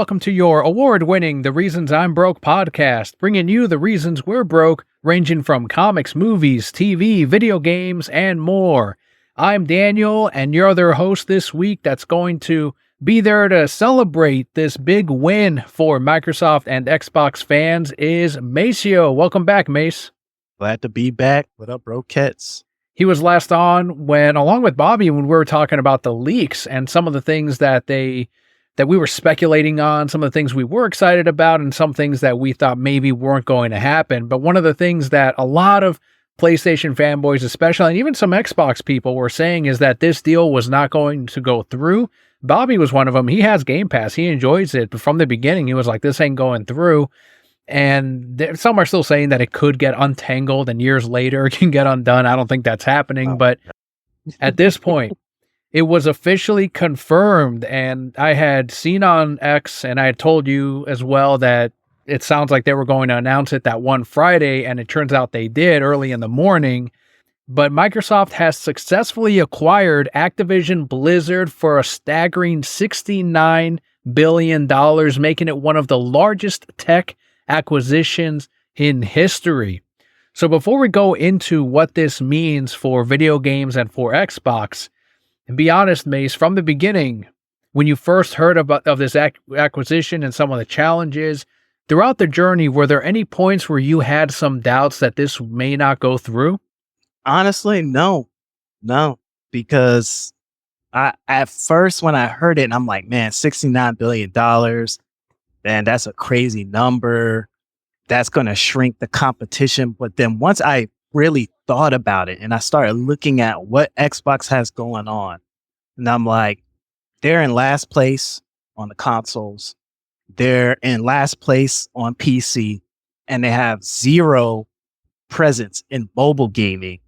welcome to your award-winning The Reasons I'm Broke podcast, bringing you the reasons we're broke, ranging from comics, movies, TV, video games, and more. I'm Daniel, and you're their host this week that's going to be there to celebrate this big win for Microsoft and Xbox fans is Macio. Welcome back, Mace. Glad to be back. What up, Brokets? He was last on when, along with Bobby, when we were talking about the leaks and some of the things that we were speculating on, some of the things we were excited about, and some things that we thought maybe weren't going to happen. But one of the things that a lot of PlayStation fanboys, especially, and even some Xbox people were saying is that this deal was not going to go through. Bobby was one of them. He has Game Pass. He enjoys it. But from the beginning, he was like, this ain't going through. And some are still saying that it could get untangled and years later it can get undone. I don't think that's happening. But at this point, it was officially confirmed. And I had seen on X, and I had told you as well, that it sounds like they were going to announce it that one Friday. And it turns out they did early in the morning. But Microsoft has successfully acquired Activision Blizzard for a staggering $69 billion, making it one of the largest tech acquisitions in history. So before we go into what this means for video games and for Xbox, and be honest, Mace, from the beginning, when you first heard of this acquisition and some of the challenges, throughout the journey, were there any points where you had some doubts that this may not go through? Honestly, no, because at first when I heard it, I'm like, man, $69 billion. Man, that's a crazy number. That's going to shrink the competition. But then once I really thought about it and I started looking at what Xbox has going on, and I'm like, they're in last place on the consoles. They're in last place on PC, and they have zero presence in mobile gaming.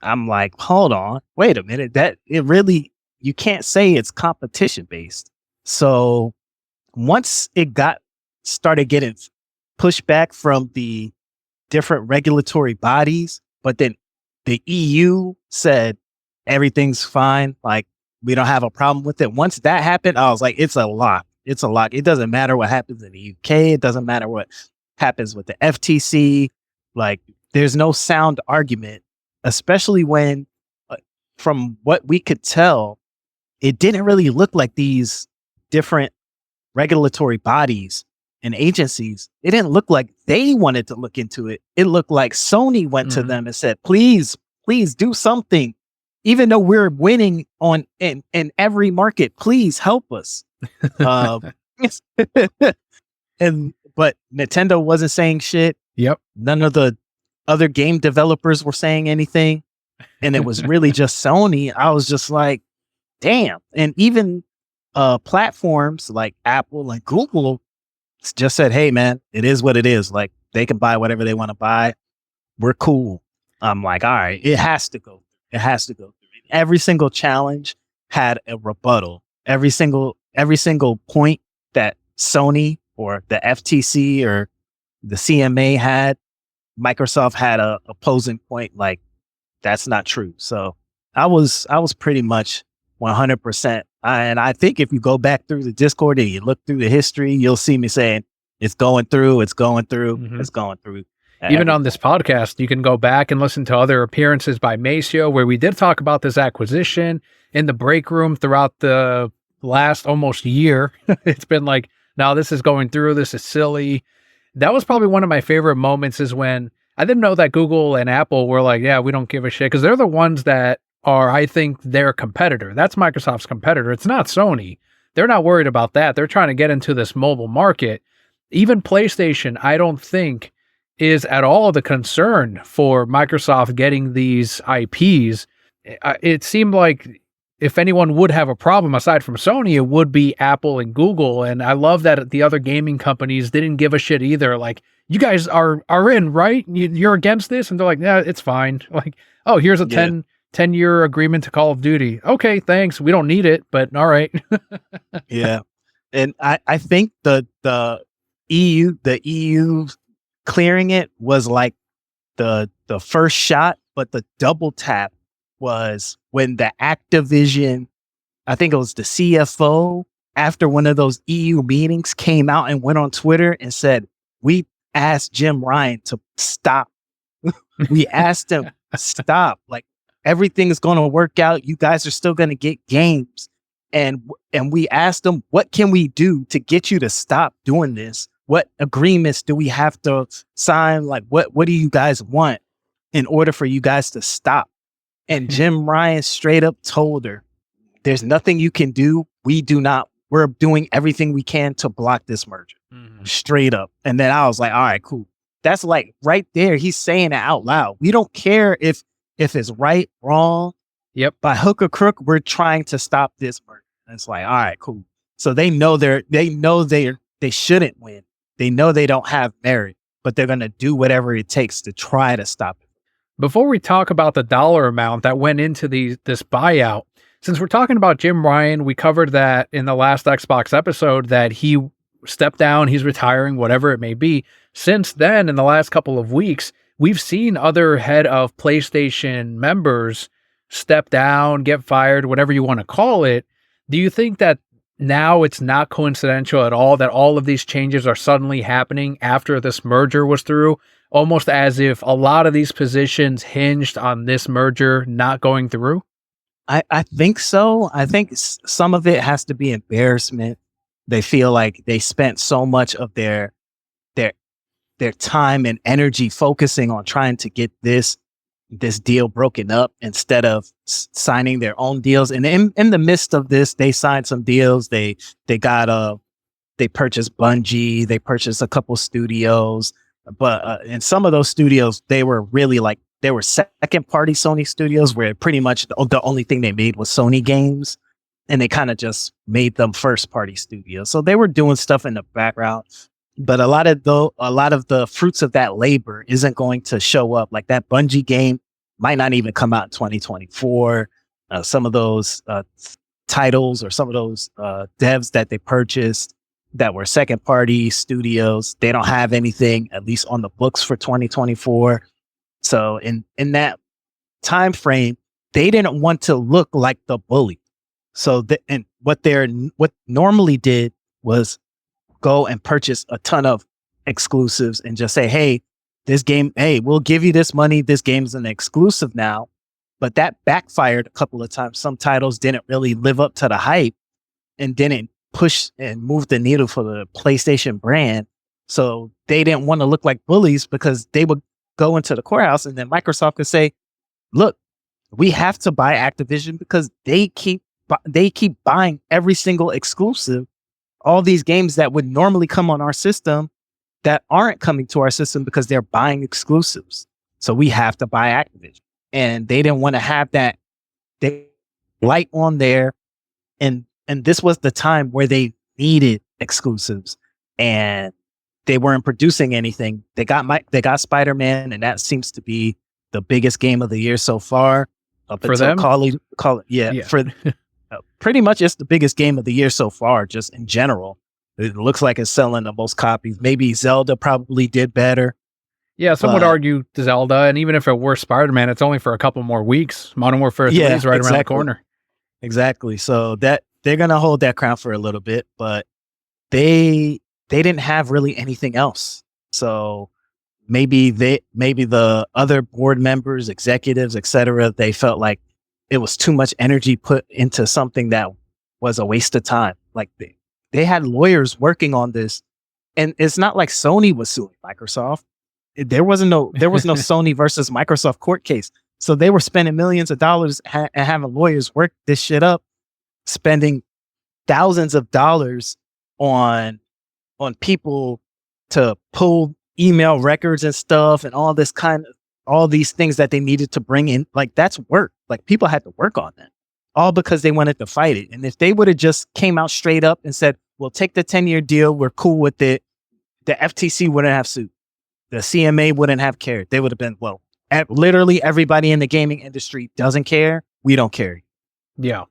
I'm like, hold on, wait a minute. You can't say it's competition based. So once it started getting pushback from the different regulatory bodies, but then the EU said everything's fine, like we don't have a problem with it. Once that happened, I was like, it's a lock. It's a lock. It doesn't matter what happens in the UK. It doesn't matter what happens with the FTC. Like, there's no sound argument, especially when, from what we could tell, it didn't really look like these different regulatory bodies and agencies. It didn't look like they wanted to look into it. It looked like Sony went to them and said, please do something. Even though we're winning in every market, please help us. But Nintendo wasn't saying shit. Yep. None of the other game developers were saying anything. And it was really just Sony. I was just like, damn. And even platforms like Apple and Google just said, hey, man, it is what it is. Like, they can buy whatever they want to buy. We're cool. I'm like, all right, it has to go. It has to go through. Every single challenge had a rebuttal. Every single point that Sony or the FTC or the CMA had, Microsoft had a opposing point. Like, that's not true. So I was pretty much 100%. And I think if you go back through the Discord and you look through the history, you'll see me saying it's going through, it's going through, it's going through. Even on this podcast, you can go back and listen to other appearances by Macio, where we did talk about this acquisition in the break room throughout the last almost year. It's been like, now this is going through, this is silly. That was probably one of my favorite moments, is when I didn't know that Google and Apple were like, yeah, we don't give a shit, because they're the ones that are, I think, their competitor. That's Microsoft's competitor. It's not Sony. They're not worried about that. They're trying to get into this mobile market. Even PlayStation, I don't think, is at all the concern for Microsoft getting these IPs. It seemed like if anyone would have a problem aside from Sony, it would be Apple and Google. And I love that the other gaming companies didn't give a shit either. Like, you guys are in, right? You're against this? And they're like, yeah, it's fine. Like, oh, here's a 10-year agreement to Call of Duty. Okay, thanks. We don't need it, but all right. Yeah. And I think the EU clearing it was like the first shot, but the double tap was when the Activision, I think it was the CFO after one of those EU meetings, came out and went on Twitter and said, we asked Jim Ryan to stop. We asked him, stop. Like, everything's going to work out. You guys are still going to get games. And we asked him, what can we do to get you to stop doing this? What agreements do we have to sign? Like, what do you guys want in order for you guys to stop? And Jim Ryan straight up told her, there's nothing you can do. We're doing everything we can to block this merger. Straight up. And then I was like, all right, cool. That's like right there. He's saying it out loud. We don't care if it's right, wrong. Yep. By hook or crook, we're trying to stop this merger. And it's like, all right, cool. So they know they shouldn't win. They know they don't have merit, but they're going to do whatever it takes to try to stop it. Before we talk about the dollar amount that went into this buyout, since we're talking about Jim Ryan, we covered that in the last Xbox episode that he stepped down, he's retiring, whatever it may be. Since then, in the last couple of weeks, we've seen other head of PlayStation members step down, get fired, whatever you want to call it. Do you think that now it's not coincidental at all that all of these changes are suddenly happening after this merger was through? Almost as if a lot of these positions hinged on this merger not going through? I think so. I think some of it has to be embarrassment. They feel like they spent so much of their time and energy focusing on trying to get this deal broken up instead of signing their own deals. And in the midst of this, they signed some deals. They purchased Bungie. They purchased a couple studios. But in some of those studios, they were really like, they were second party Sony studios where pretty much the only thing they made was Sony games. And they kind of just made them first party studios. So they were doing stuff in the background. But a lot of the fruits of that labor isn't going to show up. Like that Bungie game might not even come out in 2024. Some of those titles or some of those devs that they purchased that were second party studios, they don't have anything at least on the books for 2024. So in that time frame, they didn't want to look like the bully. So what normally did was go and purchase a ton of exclusives and just say, hey, this game, hey, we'll give you this money. This game's an exclusive now. But that backfired a couple of times. Some titles didn't really live up to the hype and didn't push and move the needle for the PlayStation brand. So they didn't want to look like bullies because they would go into the courthouse and then Microsoft could say, look, we have to buy Activision because they keep buying every single exclusive, all these games that would normally come on our system that aren't coming to our system because they're buying exclusives. So we have to buy Activision. And they didn't want to have that light on there. And this was the time where they needed exclusives and they weren't producing anything. They got Spider-Man, and that seems to be the biggest game of the year so far. For them? Pretty much it's the biggest game of the year so far, just in general. It looks like it's selling the most copies. Maybe Zelda probably did better. Yeah, some would argue Zelda, and even if it were Spider-Man, it's only for a couple more weeks. Modern Warfare 3 is right around the corner. Exactly. So that they're going to hold that crown for a little bit, but they didn't have really anything else. So maybe the other board members, executives, etc., they felt like it was too much energy put into something that was a waste of time. Like they had lawyers working on this, and it's not like Sony was suing Microsoft. There was no Sony versus Microsoft court case. So they were spending millions of dollars and having lawyers work this shit up, spending thousands of dollars on people to pull email records and stuff and all these things that they needed to bring in. Like that's work. Like people had to work on that, all because they wanted to fight it. And if they would have just came out straight up and said, we'll take the 10-year deal, we're cool with it, the FTC wouldn't have sued. The CMA wouldn't have cared. They would have been, well, literally everybody in the gaming industry doesn't care. We don't care. Yeah.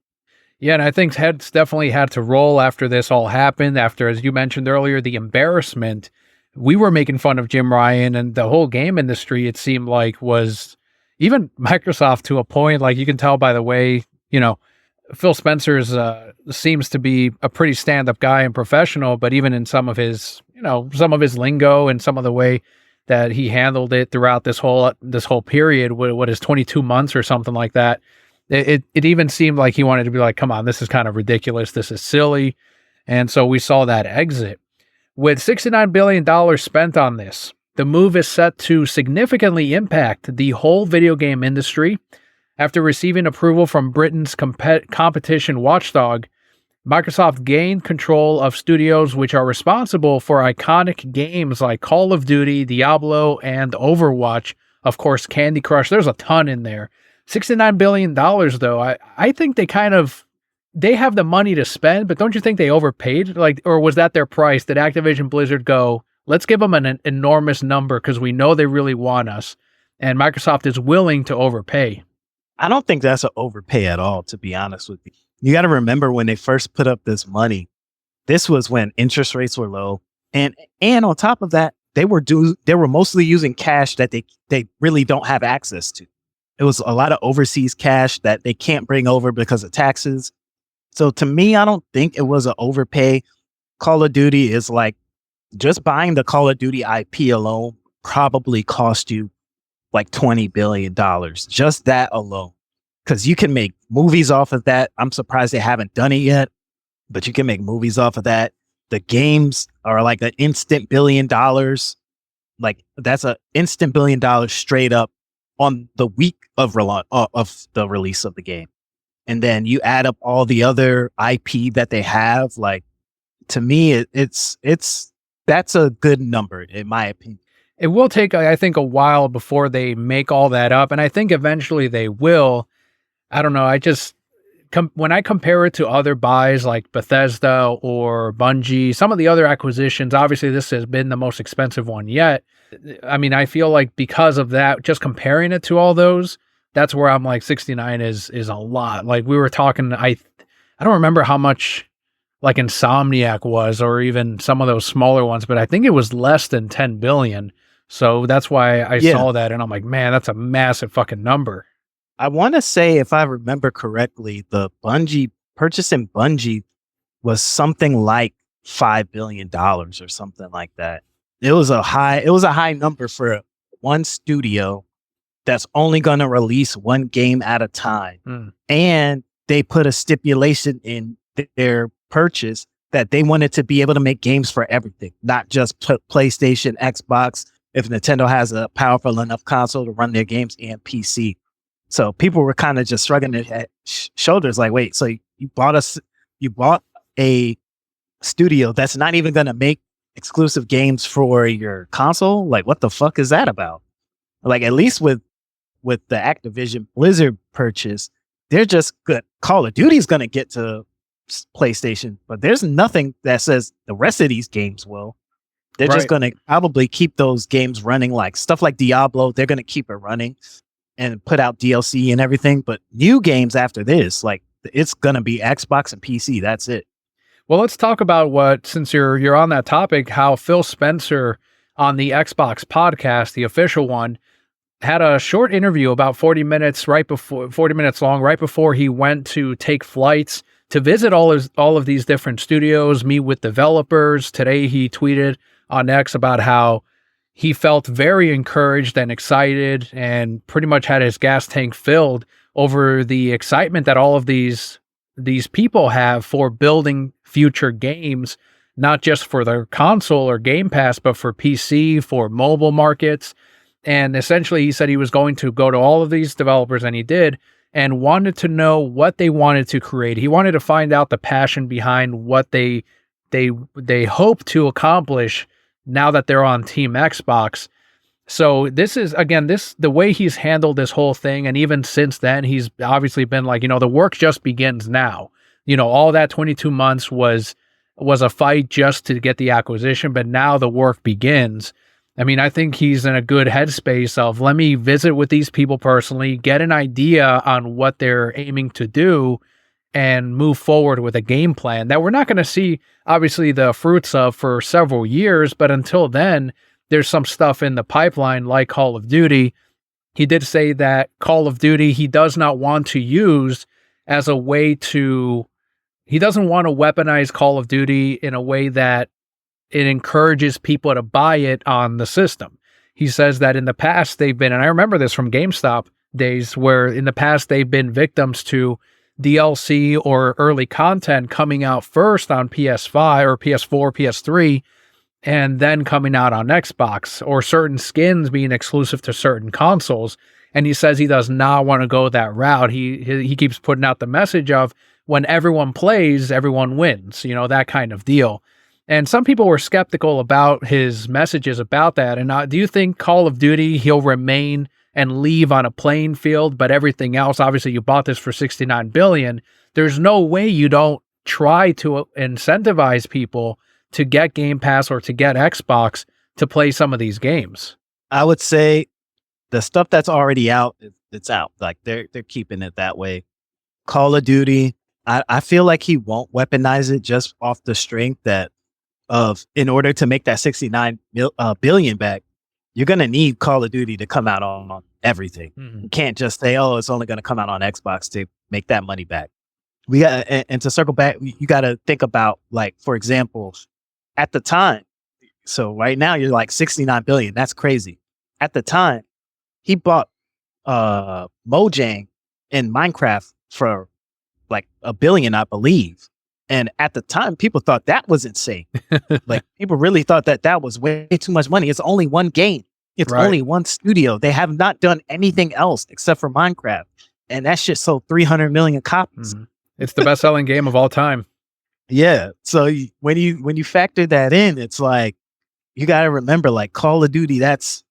Yeah, and I think heads definitely had to roll after this all happened. After, as you mentioned earlier, the embarrassment. We were making fun of Jim Ryan, and the whole game industry, it seemed like, was even Microsoft to a point. Like you can tell by the way, Phil Spencer's seems to be a pretty stand-up guy and professional, but even in some of his, some of his lingo and some of the way that he handled it throughout this whole period, what is 22 months or something like that, it even seemed like he wanted to be like, come on, this is kind of ridiculous, this is silly. And so we saw that exit. With $69 billion spent on this, the move is set to significantly impact the whole video game industry. After receiving approval from Britain's competition watchdog, Microsoft gained control of studios which are responsible for iconic games like Call of Duty, Diablo, and Overwatch. Of course, Candy Crush. There's a ton in there. $69 billion, though. I think they have the money to spend, but don't you think they overpaid? Or was that their price? Did Activision Blizzard go, let's give them an enormous number because we know they really want us, and Microsoft is willing to overpay? I don't think that's an overpay at all, to be honest with you. You got to remember when they first put up this money, this was when interest rates were low. And on top of that, they were mostly using cash that they really don't have access to. It was a lot of overseas cash that they can't bring over because of taxes. So to me, I don't think it was an overpay. Call of Duty is like, just buying the Call of Duty IP alone probably cost you like $20 billion, just that alone. Because you can make movies off of that. I'm surprised they haven't done it yet, but you can make movies off of that. The games are like an instant $1 billion. Like that's an instant $1 billion straight up on the week of the release of the game. And then you add up all the other IP that they have. Like, to me, that's a good number in my opinion. It will take, I think, a while before they make all that up, and I think eventually they will. I don't know. When I compare it to other buys like Bethesda or Bungie, some of the other acquisitions, obviously this has been the most expensive one yet. I mean, I feel like because of that, just comparing it to all those, that's where I'm like 69 is a lot. Like we were talking, I don't remember how much like Insomniac was, or even some of those smaller ones, but I think it was less than 10 billion. So that's why I saw that and I'm like, man, that's a massive fucking number. I want to say, if I remember correctly, the purchasing Bungie was something like $5 billion or something like that. It was a high number for one studio that's only going to release one game at a time. And they put a stipulation in their purchase that they wanted to be able to make games for everything, not just PlayStation, Xbox, if Nintendo has a powerful enough console to run their games, and PC. So people were kind of just shrugging their shoulders like, wait, so you bought a studio that's not even going to make exclusive games for your console? Like, what the fuck is that about? Like, at least with the Activision Blizzard purchase, they're just good. Call of Duty is going to get to PlayStation, but there's nothing that says the rest of these games will. They're just going to probably keep those games running, like stuff like Diablo. They're going to keep it running and put out DLC and everything. But new games after this, like, it's going to be Xbox and PC. That's it. Well, let's talk about since you're on that topic, how Phil Spencer on the Xbox podcast, the official one, had a short interview about 40 minutes long, right before he went to take flights to visit all of these different studios, meet with developers. Today he tweeted on X about how he felt very encouraged and excited and pretty much had his gas tank filled over the excitement that all of these people have for building future games, not just for their console or Game Pass, but for PC, for mobile markets. And essentially he said he was going to go to all of these developers, and he did, and wanted to know what they wanted to create. He wanted to find out the passion behind what they hope to accomplish now that they're on Team Xbox. So this is, again, the way he's handled this whole thing. And even since then, he's obviously been like, the work just begins now. All that 22 months was a fight just to get the acquisition, but now the work begins. I mean, I think he's in a good headspace of, let me visit with these people personally, get an idea on what they're aiming to do, and move forward with a game plan that we're not going to see, obviously, the fruits of for several years. But until then, there's some stuff in the pipeline like Call of Duty. He did say that Call of Duty, he does not want to use as a way to, he doesn't want to weaponize Call of Duty in a way that it encourages people to buy it on the system. He says that in the past they've been, and I remember this from GameStop days, where in the past they've been victims to DLC or early content coming out first on PS5 or PS4, PS3, and then coming out on Xbox, or certain skins being exclusive to certain consoles. And he says he does not want to go that route. He keeps putting out the message of, when everyone plays, everyone wins, that kind of deal. And some people were skeptical about his messages about that. And do you think Call of Duty, he'll remain and leave on a playing field, but everything else, obviously you bought this for $69 billion. There's no way you don't try to incentivize people to get Game Pass or to get Xbox to play some of these games. I would say the stuff that's already out, it's out. Like they're keeping it that way. Call of Duty, I feel like he won't weaponize it just off the strength that in order to make that 69 billion back, you're going to need Call of Duty to come out on everything. Mm-hmm. You can't just say, oh, it's only going to come out on Xbox to make that money back. We got, and to circle back, you got to think about, like, for example, at the time. So right now you're like 69 billion. That's crazy. At the time, he bought Mojang in Minecraft for like $1 billion, I believe. And at the time, people thought that was insane. Like, people really thought that was way too much money. It's only one game. It's only one studio. They have not done anything else except for Minecraft. And that shit sold 300 million copies. Mm-hmm. It's the best-selling game of all time. Yeah. So when you factor that in, it's like, you got to remember, like, Call of Duty, that's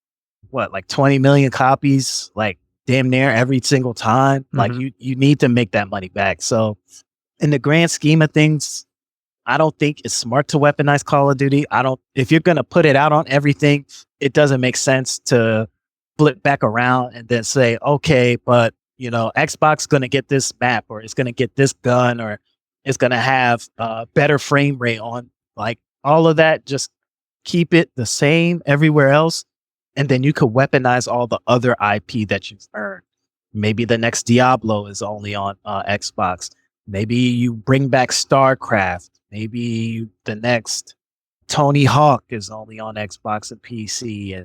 what, like 20 million copies, like damn near every single time. Mm-hmm. Like you need to make that money back. So in the grand scheme of things, I don't think it's smart to weaponize Call of Duty. If you're going to put it out on everything, it doesn't make sense to flip back around and then say, okay, but Xbox going to get this map, or it's going to get this gun, or it's going to have a better frame rate on, like, all of that. Just keep it the same everywhere else. And then you could weaponize all the other IP that you've earned. Maybe the next Diablo is only on Xbox. Maybe you bring back StarCraft. Maybe the next Tony Hawk is only on Xbox and PC.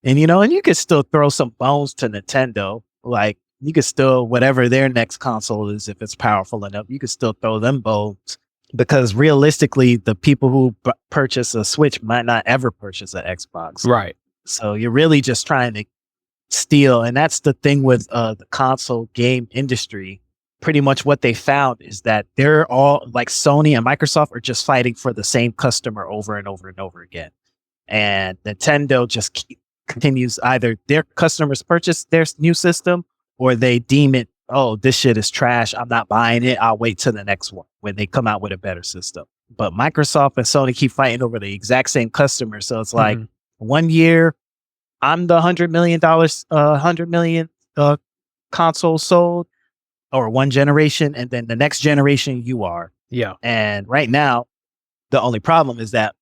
And you could still throw some bones to Nintendo. Like, you could still, whatever their next console is, if it's powerful enough, you could still throw them bones. Because realistically, the people who purchase a Switch might not ever purchase an Xbox. Right. So you're really just trying to steal. And that's the thing with the console game industry. Pretty much what they found is that they're all, like, Sony and Microsoft are just fighting for the same customer over and over and over again. And Nintendo just continues, either their customers purchase their new system, or they deem it, oh, this shit is trash, I'm not buying it, I'll wait till the next one when they come out with a better system. But Microsoft and Sony keep fighting over the exact same customer. So it's like, 1 year, I'm the $100 million console sold, or one generation, and then the next generation you are. Yeah. And right now, the only problem is that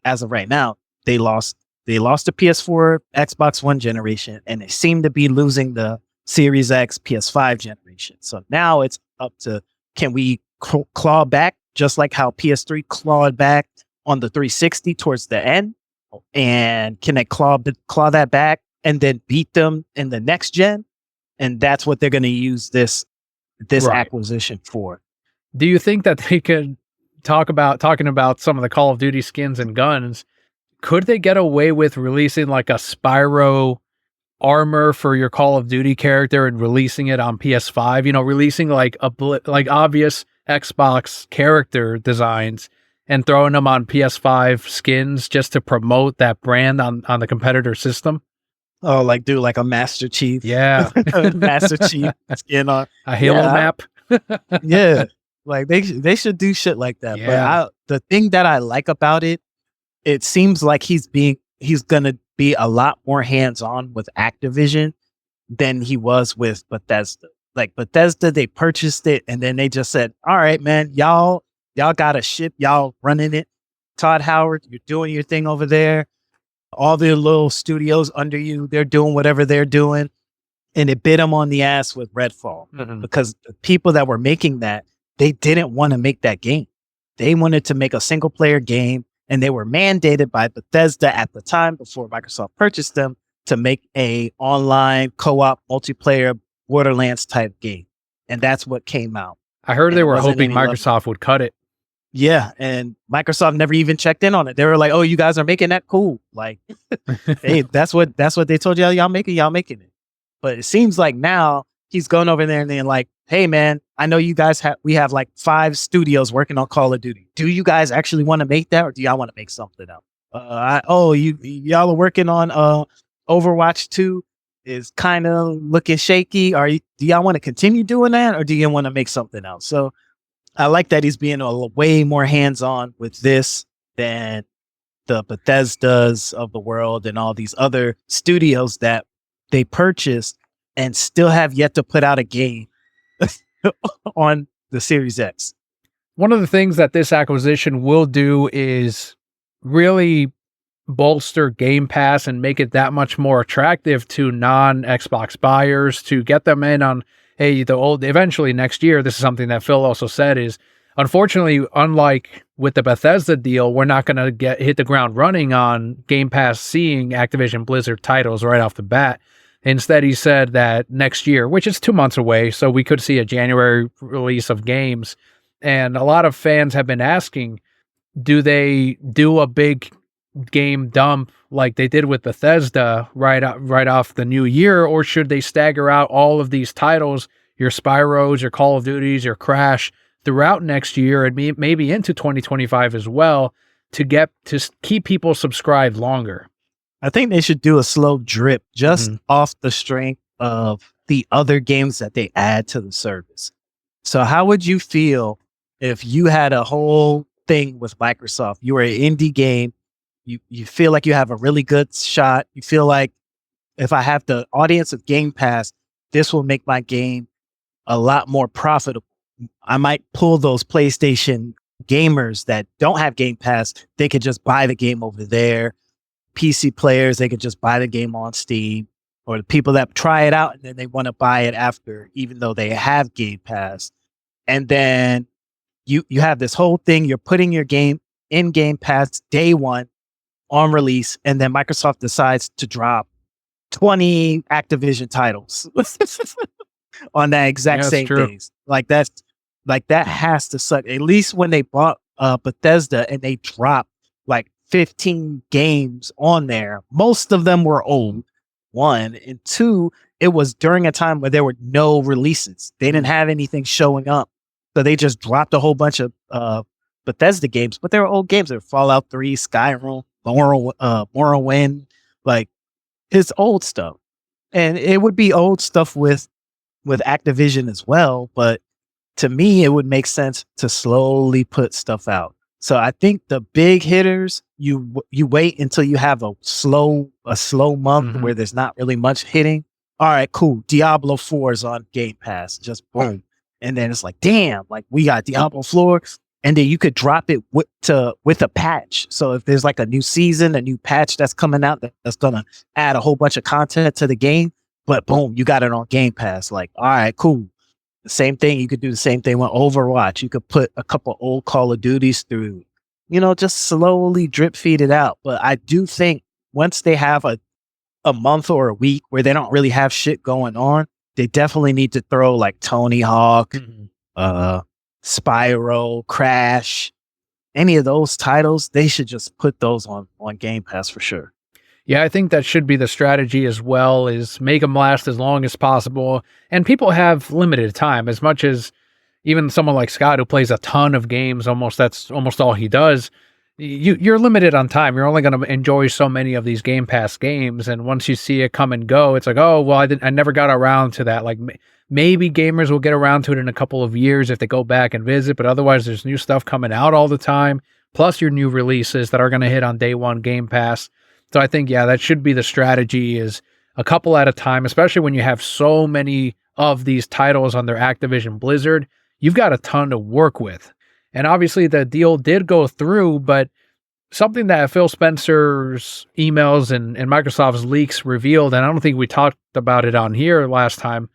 as of right now, they lost the PS4, Xbox One generation, and they seem to be losing the Series X, PS5 generation. So now it's up to, can we claw back just like how PS3 clawed back on the 360 towards the end? And can they claw that back and then beat them in the next gen? And that's what they're going to use this acquisition for. Do you think that they could talking about some of the Call of Duty skins and guns? Could they get away with releasing like a Spyro armor for your Call of Duty character and releasing it on PS5? Releasing like obvious Xbox character designs and throwing them on PS5 skins just to promote that brand on the competitor system? Oh, like do like a Master Chief. Yeah. Master Chief skin on a Halo map. Yeah. Like they should do shit like that. Yeah. But the thing that I like about it seems like he's going to be a lot more hands-on with Activision than he was with Bethesda. Like Bethesda, they purchased it and then they just said, all right, man, y'all got a ship, y'all running it. Todd Howard, you're doing your thing over there. All the little studios under you, they're doing whatever they're doing. and it bit them on the ass with Redfall because the people that were making that, they didn't want to make that game. They wanted to make a single player game, and they were mandated by Bethesda at the time before Microsoft purchased them to make a online co-op multiplayer Borderlands type game. And that's what came out. I heard And they it were wasn't hoping any Microsoft would cut it. Yeah, and Microsoft never even checked in on it. They were like, "Oh, you guys are making that? Cool." Like, hey, that's what they told y'all. Y'all making it. But it seems like now he's going over there and then like, "Hey, man, I know you guys we have like 5 studios working on Call of Duty. Do you guys actually want to make that, or do y'all want to make something else? Y'all are working on Overwatch 2 is kind of looking shaky. Do y'all want to continue doing that, or do you want to make something else?" So I like that he's being way more hands-on with this than the Bethesdas of the world and all these other studios that they purchased and still have yet to put out a game on the Series X. One of the things that this acquisition will do is really bolster Game Pass and make it that much more attractive to non-Xbox buyers, to get them in on, hey, eventually next year. This is something that Phil also said is, unfortunately, unlike with the Bethesda deal, we're not going to hit the ground running on Game Pass seeing Activision Blizzard titles right off the bat. Instead, he said that next year, which is 2 months away, so we could see a January release of games. And a lot of fans have been asking, do they do a big game dump like they did with Bethesda right off the new year, or should they stagger out all of these titles, your Spyros, your Call of Duties, your Crash, throughout next year and maybe into 2025 as well, to keep people subscribed longer? I think they should do a slow drip just off the strength of the other games that they add to the service. So how would you feel if you had a whole thing with Microsoft? You were an indie game. You feel like you have a really good shot. You feel like if I have the audience of Game Pass, this will make my game a lot more profitable. I might pull those PlayStation gamers that don't have Game Pass. They could just buy the game over there. PC players, they could just buy the game on Steam, or the people that try it out and then they want to buy it after, even though they have Game Pass. And then you have this whole thing. You're putting your game in Game Pass day one on release, and then Microsoft decides to drop 20 Activision titles on that exact same days. Like that has to suck. At least when they bought Bethesda and they dropped like 15 games on there, most of them were old, 1, and 2, it was during a time where there were no releases. They didn't have anything showing up. So they just dropped a whole bunch of Bethesda games, but they were old games. They were Fallout 3, Skyrim, Morrowind, like it's old stuff. And it would be old stuff with Activision as well, but to me, it would make sense to slowly put stuff out. So I think the big hitters, you wait until you have a slow month where there's not really much hitting. All right, cool. Diablo 4 is on Game Pass. Just boom. And then it's like, damn, like we got Diablo 4. And then you could drop it with a patch. So if there's like a new season, a new patch that's coming out that's going to add a whole bunch of content to the game, but boom, you got it on Game Pass. Like, all right, cool. The same thing. You could do the same thing with Overwatch. You could put a couple old Call of Duties through, just slowly drip feed it out. But I do think once they have a month or a week where they don't really have shit going on, they definitely need to throw like Tony Hawk, Spyro, Crash, any of those titles. They should just put those on Game Pass for sure. Yeah, I think that should be the strategy as well, is make them last as long as possible. And people have limited time, as much as even someone like Scott, who plays a ton of games, that's almost all he does. You're limited on time. You're only going to enjoy so many of these Game Pass games. And once you see it come and go, it's like, oh, well, I never got around to that. Like maybe gamers will get around to it in a couple of years if they go back and visit, but otherwise there's new stuff coming out all the time, plus your new releases that are going to hit on day one Game Pass. So I think, yeah, that should be the strategy, is a couple at a time, especially when you have so many of these titles under Activision Blizzard. You've got a ton to work with. And obviously the deal did go through, but something that Phil Spencer's emails and Microsoft's leaks revealed, and I don't think we talked about it on here last time,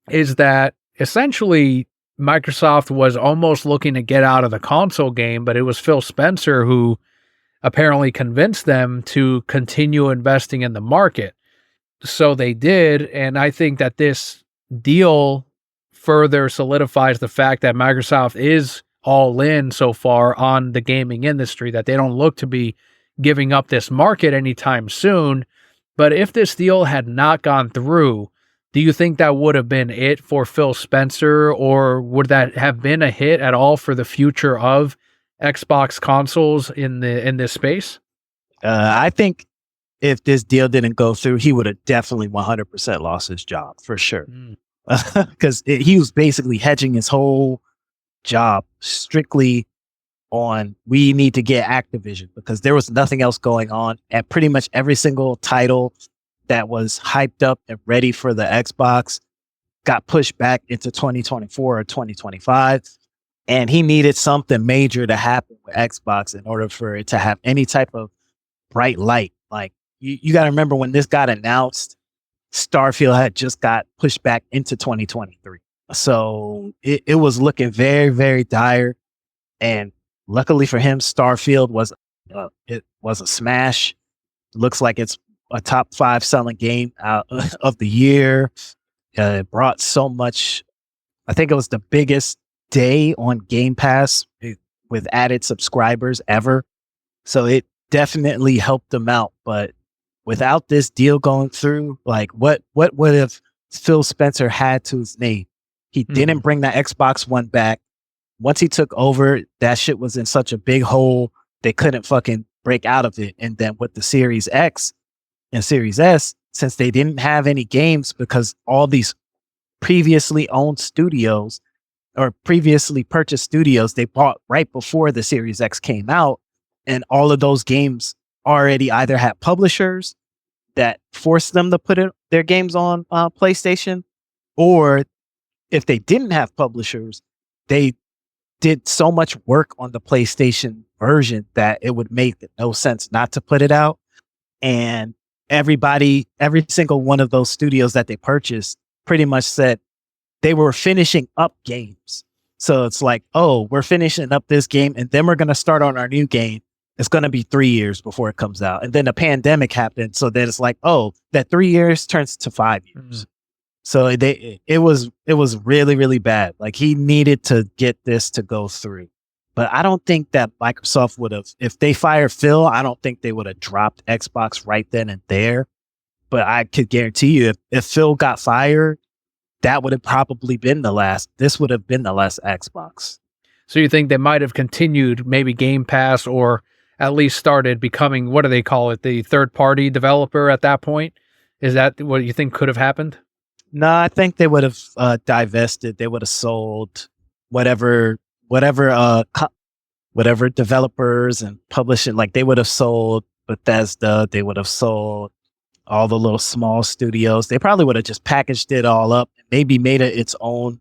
is that essentially Microsoft was almost looking to get out of the console game, but it was Phil Spencer who apparently convinced them to continue investing in the market. So they did, and I think that this deal further solidifies the fact that Microsoft is all in so far on the gaming industry, that they don't look to be giving up this market anytime soon. But if this deal had not gone through, do you think that would have been it for Phil Spencer, or would that have been a hit at all for the future of Xbox consoles in this space? I think if this deal didn't go through, he would have definitely 100% lost his job for sure. Because he was basically hedging his whole job strictly on, we need to get Activision, because there was nothing else going on, and pretty much every single title that was hyped up and ready for the Xbox got pushed back into 2024 or 2025. And he needed something major to happen with Xbox in order for it to have any type of bright light. Like, you got to remember, when this got announced, Starfield had just got pushed back into 2023. So it was looking very, very dire. And luckily for him, Starfield was a smash. Looks like it's a top 5 selling game of the year. It brought so much. I think it was the biggest day on Game Pass with added subscribers ever. So it definitely helped them out. But without this deal going through, like, what would have Phil Spencer had to his name? He didn't bring the Xbox One back. Once he took over, that shit was in such a big hole, they couldn't fucking break out of it. And then with the Series X and Series S, since they didn't have any games, because all these previously owned studios or previously purchased studios they bought right before the Series X came out, and all of those games already either had publishers that forced them to put their games on PlayStation, or if they didn't have publishers, they did so much work on the PlayStation version that it would make no sense not to put it out. And every single one of those studios that they purchased pretty much said they were finishing up games. So it's like, oh, we're finishing up this game and then we're going to start on our new game. It's going to be 3 years before it comes out. And then the pandemic happened. So then it's like, oh, that 3 years turns to 5 years. So it was really, really bad. Like, he needed to get this to go through. But I don't think that Microsoft would have, if they fired Phil, I don't think they would have dropped Xbox right then and there. But I could guarantee you, if Phil got fired, that would have probably been this would have been the last Xbox. So you think they might have continued maybe Game Pass, or at least started becoming, what do they call it, the third-party developer at that point? Is that what you think could have happened? No, I think they would have divested. They would have sold whatever developers and publishing. Like, they would have sold Bethesda. They would have sold all the little small studios. They probably would have just packaged it all up, maybe made it its own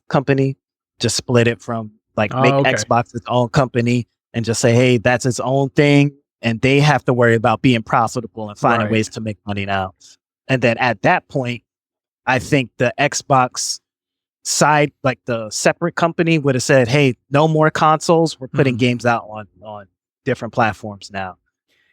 company, just split it from, like, make Xbox its own company and just say, hey, that's its own thing. And they have to worry about being profitable and finding ways to make money now. And then at that point, I think the Xbox side, like the separate company, would have said, hey, no more consoles. We're putting games out on different platforms now.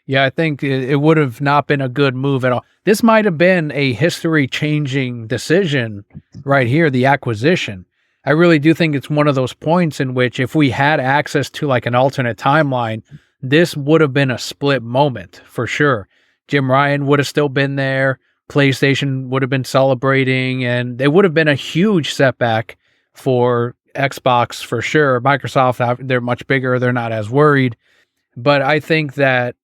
Yeah, I think it would have not been a good move at all. This might have been a history-changing decision right here, the acquisition. I really do think it's one of those points in which, if we had access to like an alternate timeline, this would have been a split moment for sure. Jim Ryan would have still been there. PlayStation would have been celebrating, and it would have been a huge setback for Xbox for sure. Microsoft, they're much bigger. They're not as worried. But I think that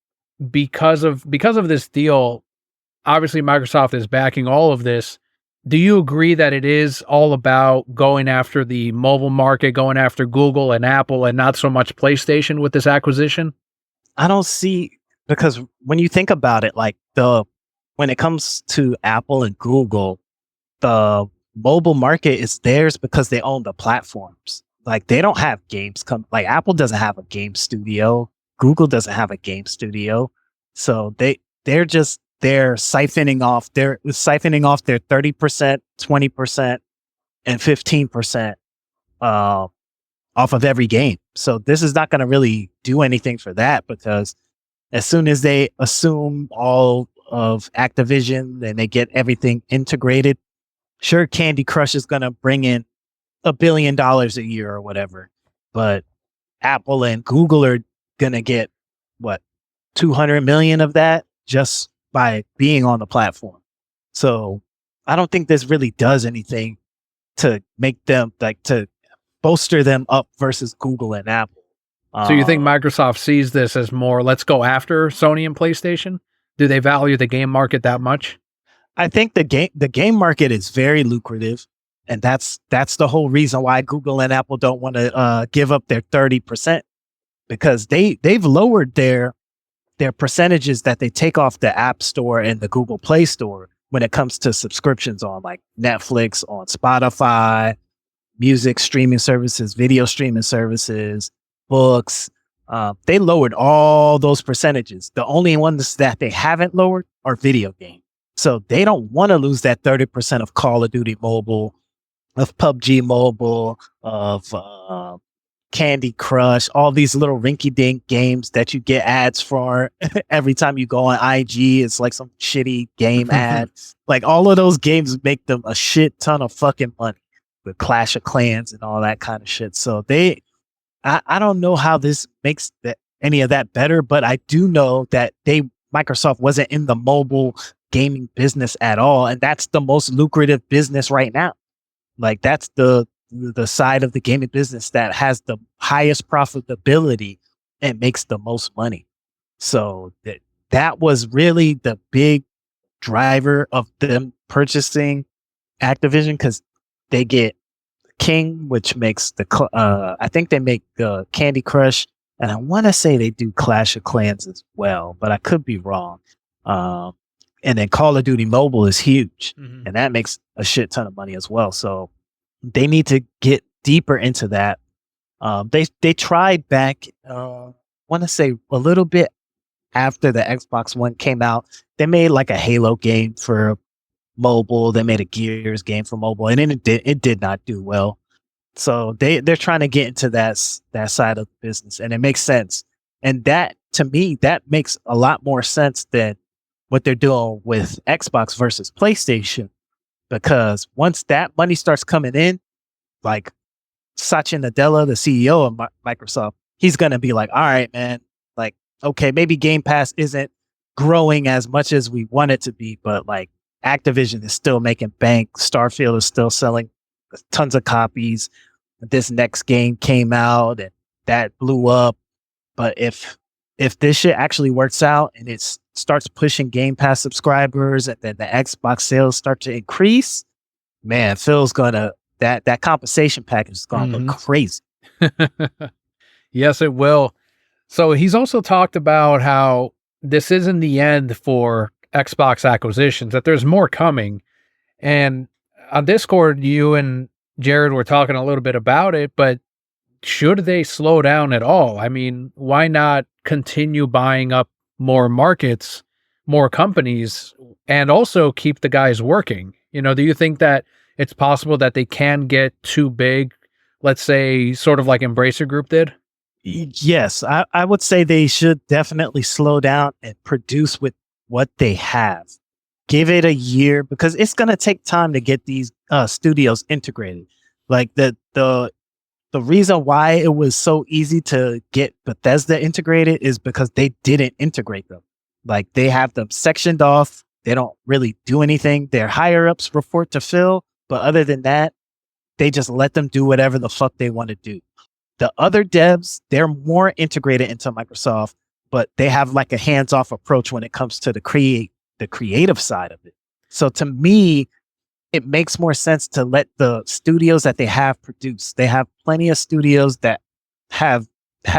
because of this deal, obviously Microsoft is backing all of this. Do you agree that it is all about going after the mobile market, going after Google and Apple, and not so much PlayStation with this acquisition? I don't see, because when you think about it, like, when it comes to Apple and Google, the mobile market is theirs because they own the platforms. Like, they don't have games like, Apple doesn't have a game studio. Google doesn't have a game studio, so they're siphoning off. They're siphoning off their 30%, 20%, and 15% off of every game. So this is not going to really do anything for that, because as soon as they assume all of Activision and they get everything integrated, sure, Candy Crush is going to bring in $1 billion a year or whatever, but Apple and Google are going to get what, 200 million of that just by being on the platform. So I don't think this really does anything to make them, like, to bolster them up versus Google and Apple. So you think Microsoft sees this as more, let's go after Sony and PlayStation? Do they value the game market that much? I think the game market is very lucrative, and that's the whole reason why Google and Apple don't want to give up their 30%, because they've lowered their percentages that they take off the App Store and the Google Play Store when it comes to subscriptions on like Netflix, on Spotify, music streaming services, video streaming services, books. They lowered all those percentages. The only ones that they haven't lowered are video games. So they don't want to lose that 30% of Call of Duty Mobile, of PUBG Mobile, of Candy Crush, all these little rinky-dink games that you get ads for every time you go on IG. It's like some shitty game ad. Like, all of those games make them a shit ton of fucking money with Clash of Clans and all that kind of shit. So I don't know how this makes any of that better, but I do know that Microsoft wasn't in the mobile gaming business at all, and that's the most lucrative business right now. Like, that's the side of the gaming business that has the highest profitability and makes the most money. So that was really the big driver of them purchasing Activision, because they get King, which makes I think they make Candy Crush, and I want to say they do Clash of Clans as well, but I could be wrong. And then Call of Duty Mobile is huge, and that makes a shit ton of money as well. So they need to get deeper into that. They tried back, want to say a little bit after the Xbox One came out. They made like a Halo game for mobile. They made a Gears game for mobile, and then it did not do well. So they're trying to get into that side of the business, and it makes sense. And that, to me, that makes a lot more sense than what they're doing with Xbox versus PlayStation, because once that money starts coming in, like Satya Nadella, the CEO of Microsoft, he's going to be like, all right, man, like, okay, maybe Game Pass isn't growing as much as we want it to be, but like Activision is still making bank. Starfield is still selling tons of copies. This next game came out and that blew up. But if this shit actually works out and it starts pushing Game Pass subscribers, and then the Xbox sales start to increase, man, Phil's gonna, that compensation package is gonna look crazy. Yes, it will. So he's also talked about how this isn't the end for Xbox acquisitions, that there's more coming. And on Discord, you and Jared were talking a little bit about it, but should they slow down at all? I mean, why not continue buying up more markets, more companies, and also keep the guys working? You know, do you think that it's possible that they can get too big, let's say, sort of like Embracer Group did? Yes, I would say they should definitely slow down and produce with what they have. Give it a year, because it's going to take time to get these studios integrated. Like the reason why it was so easy to get Bethesda integrated is because they didn't integrate them. Like, they have them sectioned off. They don't really do anything. Their higher ups report to Phil, but other than that, they just let them do whatever the fuck they want to do. The other devs, they're more integrated into Microsoft, but they have like a hands-off approach when it comes to the creative side of it. So to me, it makes more sense to let the studios that they have produce. They have plenty of studios that have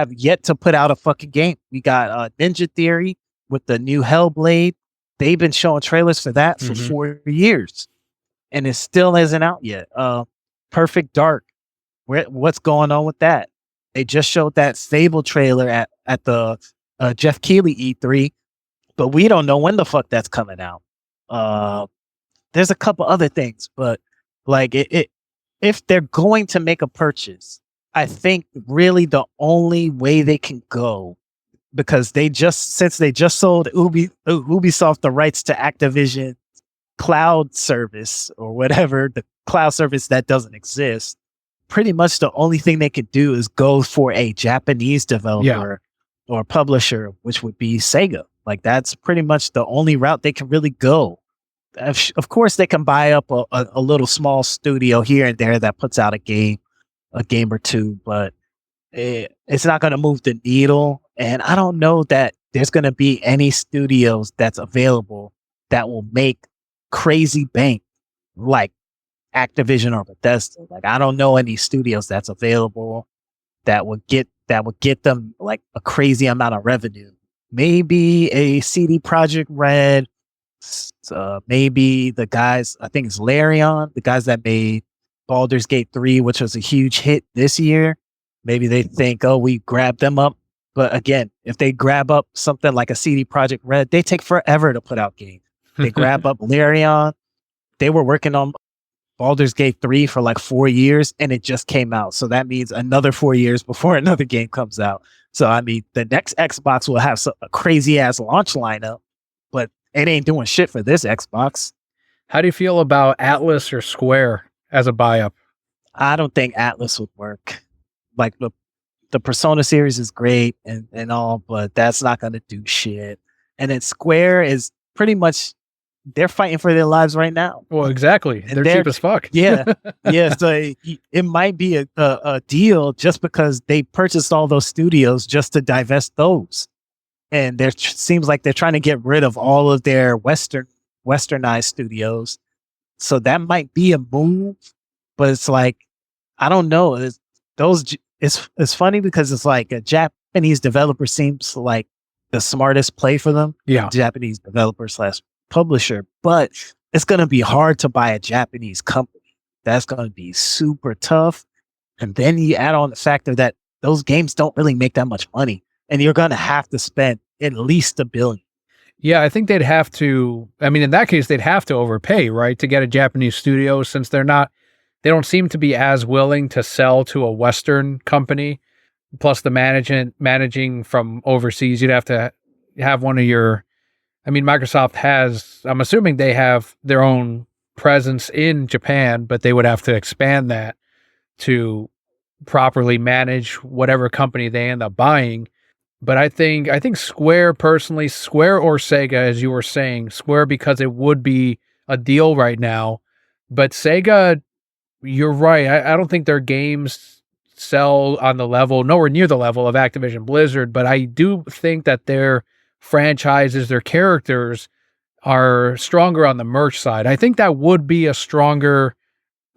yet to put out a fucking game. We got Ninja Theory with the new Hellblade. They've been showing trailers for that for 4 years, and it still isn't out yet. Perfect Dark. What's going on with that? They just showed that Fable trailer at the Jeff Keighley E3, but we don't know when the fuck that's coming out. There's a couple other things, but like if they're going to make a purchase, I think really the only way they can go, because since they just sold Ubisoft the rights to Activision cloud service or whatever, the cloud service that doesn't exist, pretty much the only thing they could do is go for a Japanese developer or publisher, which would be Sega. Like that's pretty much the only route they can really go. Of course, they can buy up a little small studio here and there that puts out a game or two, but it's not going to move the needle. And I don't know that there's going to be any studios that's available that will make crazy bank like Activision or Bethesda. Like I don't know any studios that's available that would get them like a crazy amount of revenue. Maybe a CD Projekt Red, maybe the guys, I think it's Larian, the guys that made Baldur's Gate 3, which was a huge hit this year. Maybe they think, oh, we grabbed them up. But again, if they grab up something like a CD Projekt Red, they take forever to put out games. They grab up Larian. They were working on Baldur's Gate 3 for like 4 years and it just came out. So that means another 4 years before another game comes out. So, I mean, the next Xbox will have a crazy ass launch lineup, but it ain't doing shit for this Xbox. How do you feel about Atlas or Square as a buy-up? I don't think Atlas would work. Like the Persona series is great and all, but that's not going to do shit. And then Square is pretty much, they're fighting for their lives right now. Well, exactly. They're cheap as fuck. Yeah. Yeah. So it might be a deal just because they purchased all those studios just to divest those. And there seems like they're trying to get rid of all of their westernized studios. So that might be a move, but it's like, I don't know. It's funny because it's like a Japanese developer seems like the smartest play for them. Yeah. Japanese developer / publisher, but it's going to be hard to buy a Japanese company. That's going to be super tough. And then you add on the factor that those games don't really make that much money. And you're going to have to spend at least $1 billion. Yeah, I think they'd have to, I mean, in that case, they'd have to overpay, right? To get a Japanese studio, since they don't seem to be as willing to sell to a Western company. Plus the managing from overseas, you'd have to have one of your, I mean, Microsoft has, I'm assuming they have their own presence in Japan, but they would have to expand that to properly manage whatever company they end up buying. But I think Square personally, Square or Sega, as you were saying, Square because it would be a deal right now. But Sega, you're right. I don't think their games sell on the level, nowhere near the level of Activision Blizzard, but I do think that their franchises, their characters are stronger on the merch side. I think that would be a strong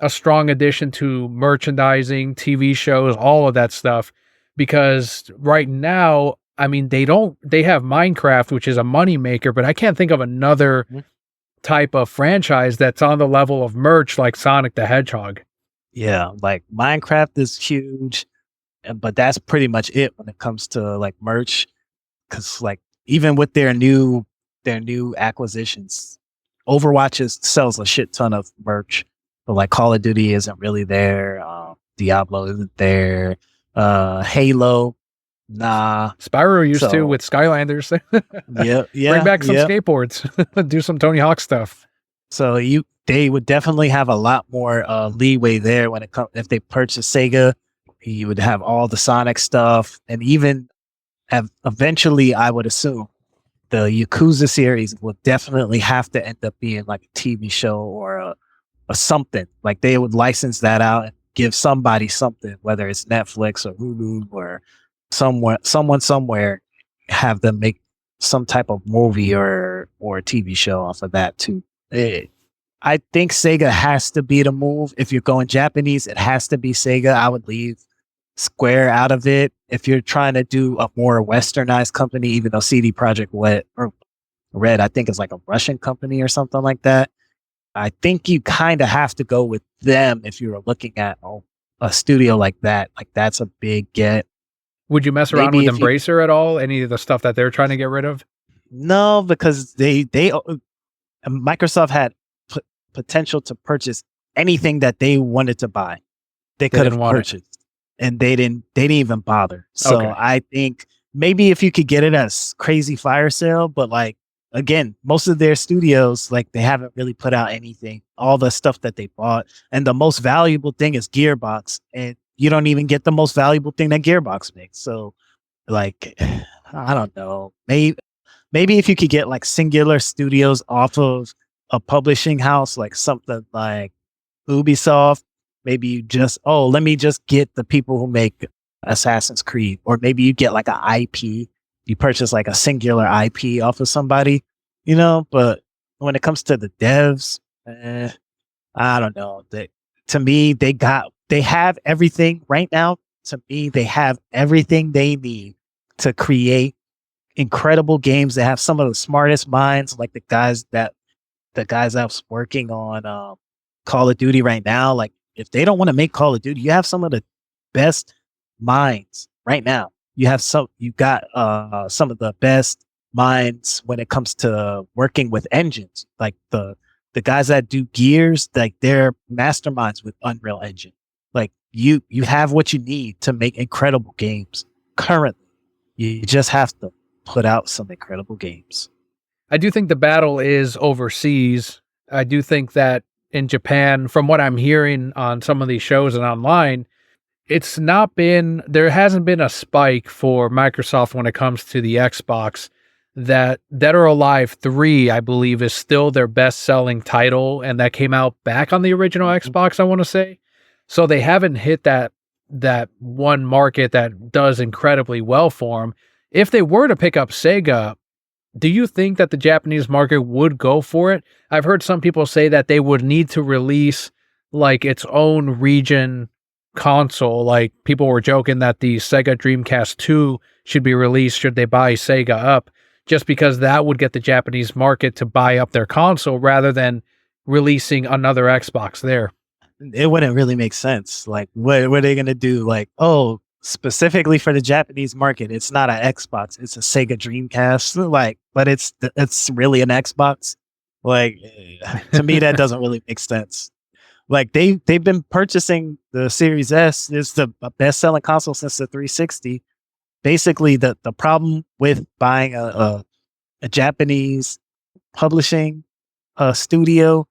addition to merchandising, TV shows, all of that stuff. Because right now, I mean, they have Minecraft, which is a moneymaker, but I can't think of another type of franchise that's on the level of merch like Sonic the Hedgehog. Yeah, like Minecraft is huge, but that's pretty much it when it comes to like merch. Because like even with their new acquisitions, Overwatch sells a shit ton of merch, but like Call of Duty isn't really there. Diablo isn't there. Halo, nah. Spyro used to with Skylanders. Yeah. Bring back some skateboards. Do some Tony Hawk stuff. So they would definitely have a lot more leeway there when it comes. If they purchase Sega, you would have all the Sonic stuff, and even eventually, I would assume the Yakuza series will definitely have to end up being like a TV show or a something. Like they would license that out and give somebody something, whether it's Netflix or Hulu or someone somewhere, have them make some type of movie or a TV show off of that too. I think Sega has to be the move. If you're going Japanese, it has to be Sega. I would leave Square out of it. If you're trying to do a more westernized company, even though CD Projekt Red, I think is like a Russian company or something like that. I think you kind of have to go with them if you're looking at a studio like that. Like that's a big get. Would you mess around Maybe with if you Embracer at all? Any of the stuff that they're trying to get rid of? no, because they Microsoft had potential to purchase anything that they wanted to buy. They They could didn't have want it. purchased, and they didn't even bother. So Okay. I think maybe if you could get it as crazy fire sale, but like again, most of their studios like they haven't really put out anything. All the stuff that they bought, and the most valuable thing is Gearbox, and you don't even get the most valuable thing that Gearbox makes. So like, I don't know, maybe if you could get like singular studios off of a publishing house, like something like Ubisoft, maybe you just, oh, let me just get the people who make Assassin's Creed, or maybe you get like an IP, you purchase like a singular IP off of somebody, but when it comes to the devs, I don't know. To me, they have everything right now. To me, they have everything they need to create incredible games. They have some of the smartest minds, like the guys that's working on Call of Duty right now. Like if they don't want to make Call of Duty, you have some of the best minds right now. You've got some of the best minds when it comes to working with engines. Like the guys that do Gears, like they're masterminds with Unreal Engine. Like you have what you need to make incredible games currently. You just have to put out some incredible games. I do think the battle is overseas. I do think that in Japan, from what I'm hearing on some of these shows and online, there hasn't been a spike for Microsoft when it comes to the Xbox. That Dead or Alive 3, I believe, is still their best-selling title, and that came out back on the original Xbox, I want to say. So they haven't hit that one market that does incredibly well for them. If they were to pick up Sega, do you think that the Japanese market would go for it? I've heard some people say that they would need to release like its own region console. Like people were joking that the Sega Dreamcast 2 should be released should they buy Sega up, just because that would get the Japanese market to buy up their console rather than releasing another Xbox there. It wouldn't really make sense. Like, what are they going to do? Like, oh, specifically for the Japanese market, it's not an Xbox, it's a Sega Dreamcast. Like, but it's really an Xbox. Like, to me, that doesn't really make sense. Like, they've been purchasing the Series S. It's the best selling console since the 360. Basically, the problem with buying a Japanese publishing studio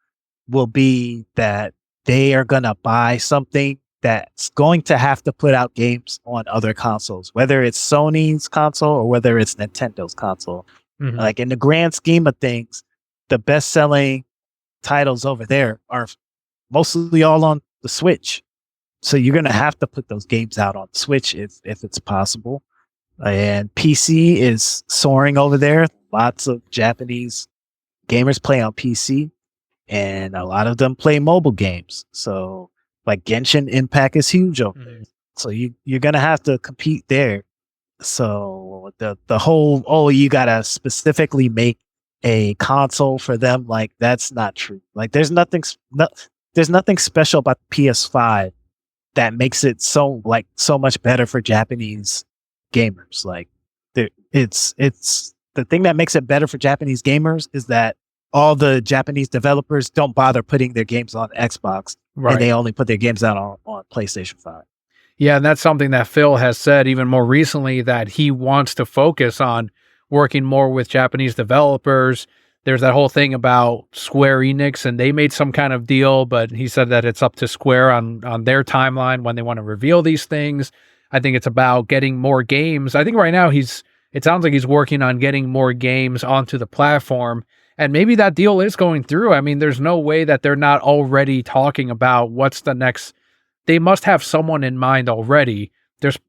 will be that they are going to buy something that's going to have to put out games on other consoles, whether it's Sony's console or whether it's Nintendo's console. Mm-hmm. Like in the grand scheme of things, the best selling titles over there are mostly all on the Switch. So you're going to have to put those games out on Switch if it's possible. And PC is soaring over there. Lots of Japanese gamers play on PC, and a lot of them play mobile games. So like Genshin Impact is huge over there. So you're going to have to compete there. So the whole, oh, you got to specifically make a console for them, like that's not true. Like there's nothing special about the PS5 that makes it so much better for Japanese gamers. Like it's the thing that makes it better for Japanese gamers is that all the Japanese developers don't bother putting their games on Xbox, right, and they only put their games out on PlayStation 5. Yeah, and that's something that Phil has said even more recently, that he wants to focus on working more with Japanese developers. There's that whole thing about Square Enix, and they made some kind of deal, but he said that it's up to Square on their timeline when they want to reveal these things. I think it's about getting more games. I think right now it sounds like he's working on getting more games onto the platform, and maybe that deal is going through. I mean, there's no way that they're not already talking about what's the next. They must have someone in mind already.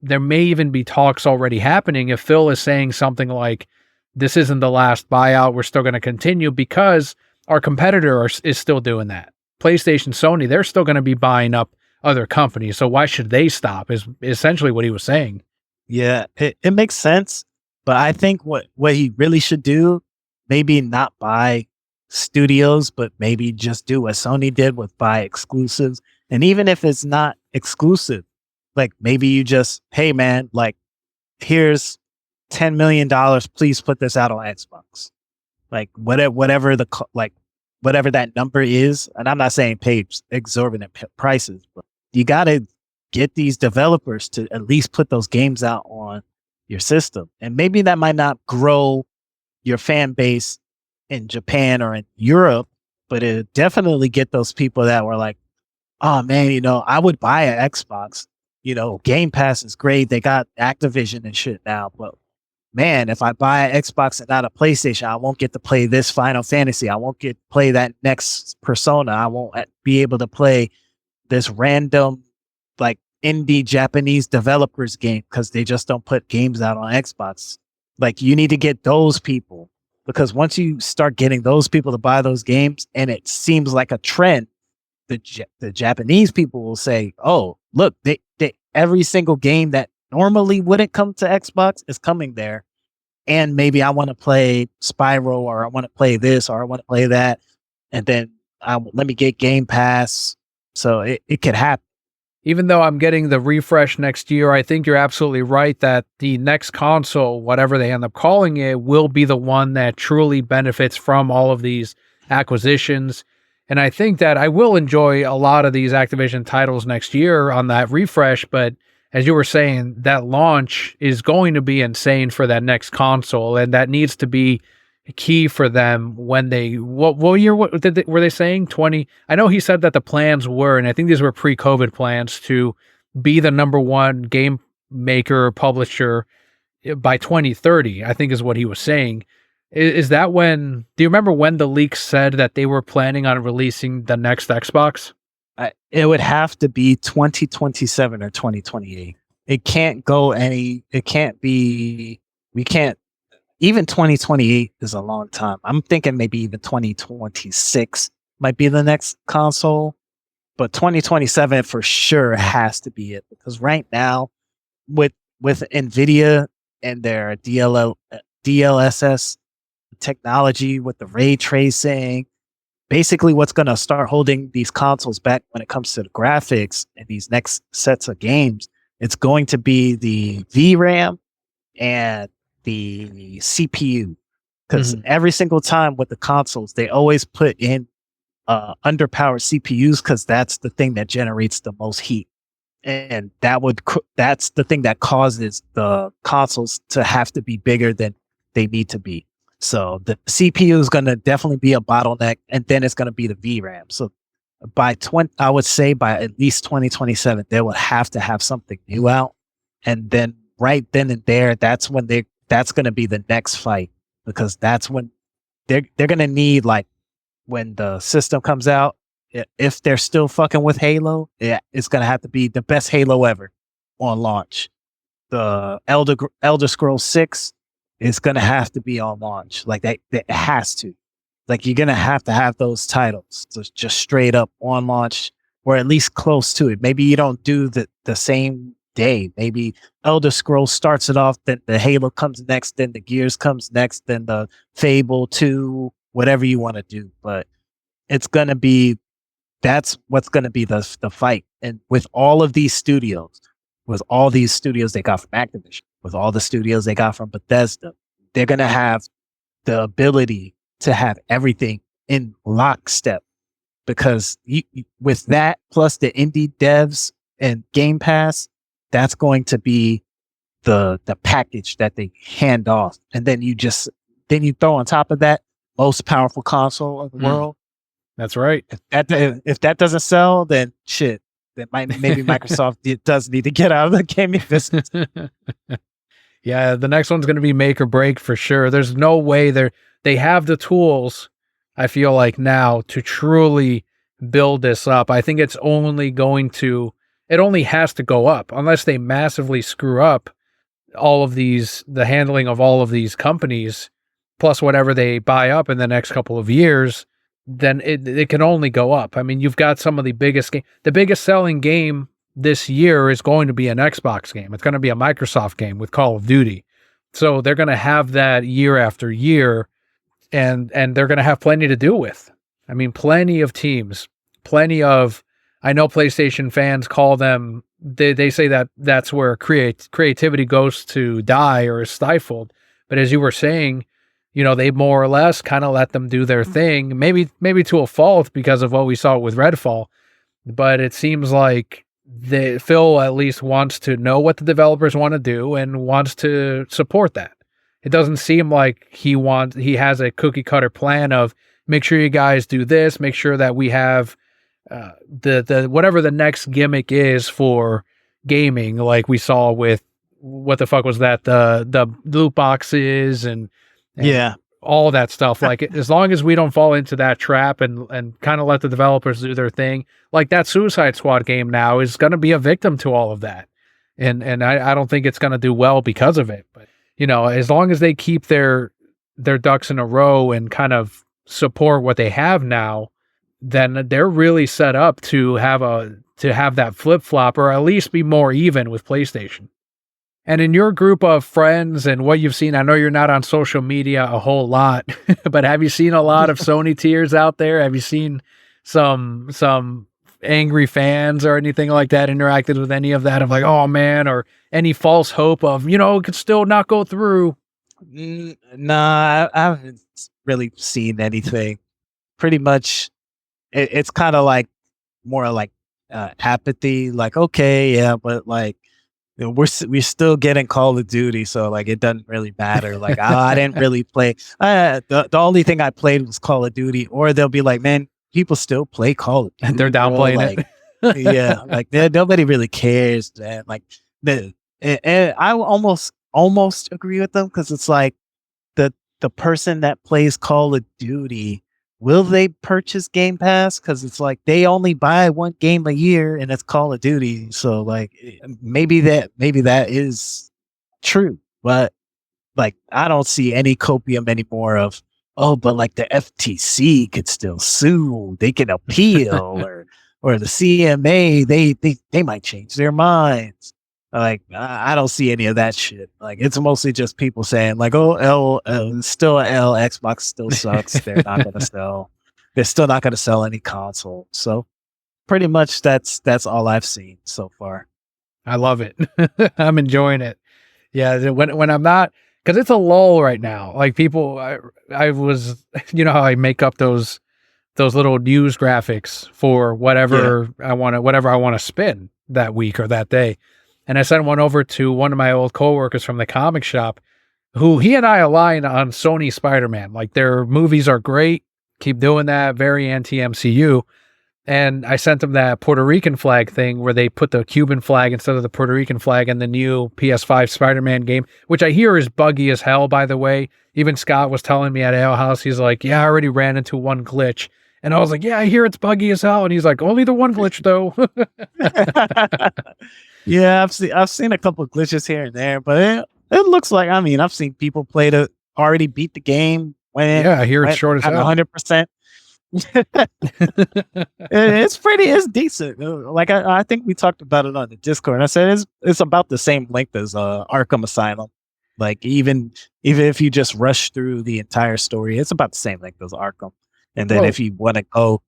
There may even be talks already happening if Phil is saying something like, this isn't the last buyout, we're still going to continue, because our competitor is still doing that. PlayStation, Sony, they're still going to be buying up other companies, so why should they stop, is essentially what he was saying. Yeah, it makes sense, but I think what he really should do, maybe not buy studios, but maybe just do what Sony did with buy exclusives. And even if it's not exclusive. Like maybe you just, hey man, like here's $10 million. Please put this out on Xbox. Like whatever whatever that number is. And I'm not saying pay exorbitant prices, but you got to get these developers to at least put those games out on your system. And maybe that might not grow your fan base in Japan or in Europe, but it definitely get those people that were like, oh man, you know, I would buy an Xbox. You know, Game Pass is great. They got Activision and shit now, but man, if I buy an Xbox and not a PlayStation, I won't get to play this Final Fantasy. I won't get to play that next Persona. I won't be able to play this random, like, indie Japanese developers game because they just don't put games out on Xbox. Like, you need to get those people, because once you start getting those people to buy those games and it seems like a trend, the Japanese people will say, oh, look, they every single game that normally wouldn't come to Xbox is coming there. And maybe I want to play Spyro, or I want to play this, or I want to play that. And then let me get Game Pass. So it could happen. Even though I'm getting the refresh next year, I think you're absolutely right that the next console, whatever they end up calling it, will be the one that truly benefits from all of these acquisitions. And I think that I will enjoy a lot of these Activision titles next year on that refresh. But as you were saying, that launch is going to be insane for that next console. And that needs to be key for them when they, what year were they saying? 20? I know he said that the plans were, and I think these were pre-COVID plans, to be the number one game maker or publisher by 2030, I think is what he was saying. Is that when, do you remember when the leaks said that they were planning on releasing the next Xbox? It would have to be 2027 or 2028. It can't be, we can't, even 2028 is a long time. I'm thinking maybe even 2026 might be the next console, but 2027 for sure has to be it, because right now with NVIDIA and their DLSS technology with the ray tracing, basically what's going to start holding these consoles back when it comes to the graphics and these next sets of games, it's going to be the VRAM and the CPU. Because every single time with the consoles, they always put in underpowered CPUs, because that's the thing that generates the most heat. And that's the thing that causes the consoles to have to be bigger than they need to be. So the CPU is going to definitely be a bottleneck, and then it's going to be the VRAM. So I would say by at least 2027, they will have to have something new out. And then right then and there, that's when that's going to be the next fight, because that's when they're going to need, like, when the system comes out, if they're still fucking with Halo, it's going to have to be the best Halo ever on launch. The Elder Scrolls 6 is going to have to be on launch. Like, that it has to. Like, you're going to have those titles just straight up on launch, or at least close to it. Maybe you don't do the same day. Maybe Elder Scrolls starts it off, then the Halo comes next, then the Gears comes next, then the Fable 2, whatever you want to do. But it's going to be, that's what's going to be the fight. And with all of these studios, they got from Activision, with all the studios they got from Bethesda, they're going to have the ability to have everything in lockstep, because with that, plus the indie devs and Game Pass, that's going to be the package that they hand off. And then you throw on top of that most powerful console in the world. That's right. If that doesn't sell, then shit. Then maybe Microsoft does need to get out of the gaming business. Yeah, the next one's going to be make or break for sure. There's no way they have the tools, I feel like, now to truly build this up. I think it only has to go up unless they massively screw up the handling of all of these companies, plus whatever they buy up in the next couple of years. Then it can only go up. I mean, you've got some of the biggest selling game this year is going to be an Xbox game. It's going to be a Microsoft game with Call of Duty. So they're going to have that year after year, and they're going to have plenty to do with. I mean, plenty of teams, plenty of I know PlayStation fans call them, they say that that's where creativity goes to die or is stifled. But as you were saying, they more or less kind of let them do their thing, maybe to a fault because of what we saw with Redfall. But it seems like Phil at least wants to know what the developers want to do and wants to support that. It doesn't seem like he has a cookie cutter plan of make sure you guys do this, make sure that we have the whatever the next gimmick is for gaming, like we saw with what the fuck was that, the loot boxes and yeah, all that stuff. Like as long as we don't fall into that trap and kind of let the developers do their thing, like that Suicide Squad game now is going to be a victim to all of that, and I don't think it's going to do well because of it. But as long as they keep their ducks in a row and kind of support what they have now, then they're really set up to have that flip-flop, or at least be more even with PlayStation. And in your group of friends and what you've seen, I know you're not on social media a whole lot, but have you seen a lot of Sony tears out there? Have you seen some angry fans or anything like that interacted with any of that of like, oh man, or any false hope of, it could still not go through? Nah, I haven't really seen anything. Pretty much, it's kind of like more like apathy. Like, okay, yeah, but like we're still getting Call of Duty, so like it doesn't really matter. Like I didn't really play. The only thing I played was Call of Duty. Or they'll be like, man, people still play Call of Duty. And they're downplaying it. Yeah, like nobody really cares, man. Like and I almost agree with them, because it's like the person that plays Call of Duty, will they purchase Game Pass? Because it's like they only buy one game a year, and it's Call of Duty. So like maybe that is true, but like I don't see any copium anymore of, oh, but like the FTC could still sue, they can appeal, or the CMA, they might change their minds. Like I don't see any of that shit. Like it's mostly just people saying like, oh, still a L, Xbox still sucks. They're not gonna sell. They're still not gonna sell any console. So pretty much that's all I've seen so far. I love it. I'm enjoying it. Yeah, when I'm not, because it's a lull right now. Like people, I was, how I make up those little news graphics for whatever I want to spin that week or that day. And I sent one over to one of my old coworkers from the comic shop, who he and I align on Sony Spider-Man. Like their movies are great. Keep doing that. Very anti-MCU. And I sent him that Puerto Rican flag thing where they put the Cuban flag instead of the Puerto Rican flag in the new PS5 Spider-Man game, which I hear is buggy as hell, by the way. Even Scott was telling me at Ale House, he's like, yeah, I already ran into one glitch. And I was like, yeah, I hear it's buggy as hell. And he's like, only the one glitch though. Yeah, I've seen a couple of glitches here and there, but it looks like, I've seen people already beat the game. I hear it's short as hell. 100%. It's decent. Like I think we talked about it on the Discord. I said it's about the same length as Arkham Asylum. Like even if you just rush through the entire story, it's about the same length as Arkham. And then if you want to go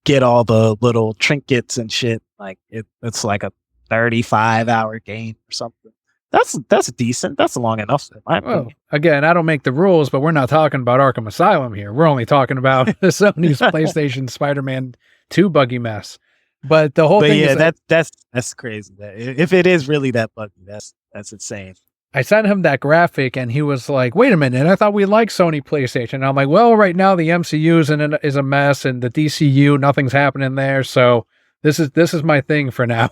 get all the little trinkets and shit, like it's like a 35-hour game or something. That's decent. That's long enough. Well, again, I don't make the rules, but we're not talking about Arkham Asylum here. We're only talking about Sony's PlayStation Spider-Man 2 buggy mess. But the whole thing, yeah, that's crazy. If it is really that buggy, that's insane. I sent him that graphic, and he was like, "Wait a minute! I thought we liked Sony PlayStation." And I'm like, "Well, right now the MCU is a mess, and the DCU, nothing's happening there. So this is my thing for now."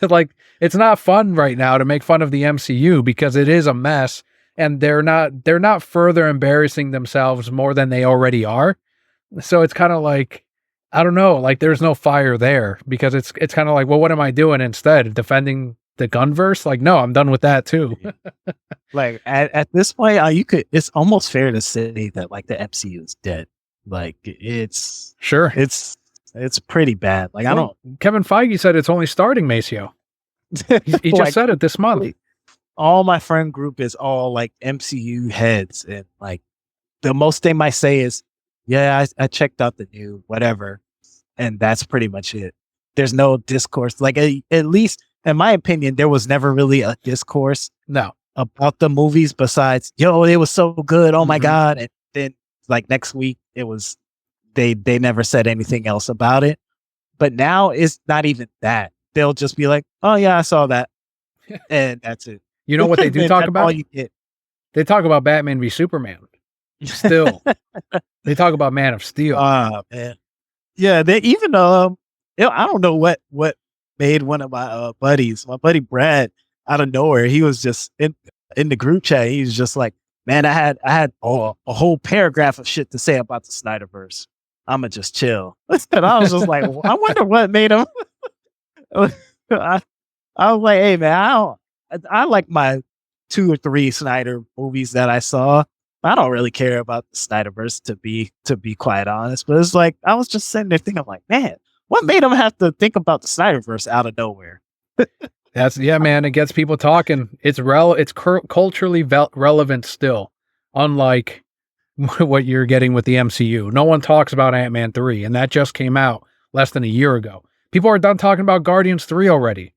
Like, it's not fun right now to make fun of the MCU because it is a mess, and they're not further embarrassing themselves more than they already are. So it's kind of like, I don't know, like there's no fire there, because it's kind of like, well, what am I doing instead? Defending the Gunverse? Like, no, I'm done with that too. Like at this point, it's almost fair to say that like the MCU is dead. Like it's pretty bad. Like Kevin Feige said it's only starting, Macio. He just said it this month. All my friend group is all like MCU heads, and like the most they might say is, yeah, I checked out the new whatever. and that's pretty much it. There's no discourse. Like at least in my opinion, there was never really a discourse No. about the movies besides, yo, it was so good. Oh my Mhm. God. And then like next week it was, they never said anything else about it. But now it's not even that. They'll just be like, oh yeah, I saw that. And that's it. You know what they do And talk that's about? all you get. They talk about Batman v Superman. Still. They talk about Man of Steel. Man. Yeah, they even I don't know what made one of my buddies, my buddy Brad, out of nowhere. He was just in the group chat. He was just like, man, I had a whole paragraph of shit to say about the Snyderverse. I'ma just chill. And I was just like, I wonder what made him. I was like, hey man, I like my 2 or 3 Snyder movies that I saw. I don't really care about the Snyderverse to be quite honest. But it's like I was just sitting there thinking, I'm like, man, what made him have to think about the Snyderverse out of nowhere? Man, it gets people talking. It's culturally relevant still, unlike what you're getting with the MCU. No one talks about Ant-Man 3, and that just came out less than a year ago. People are done talking about Guardians 3 already.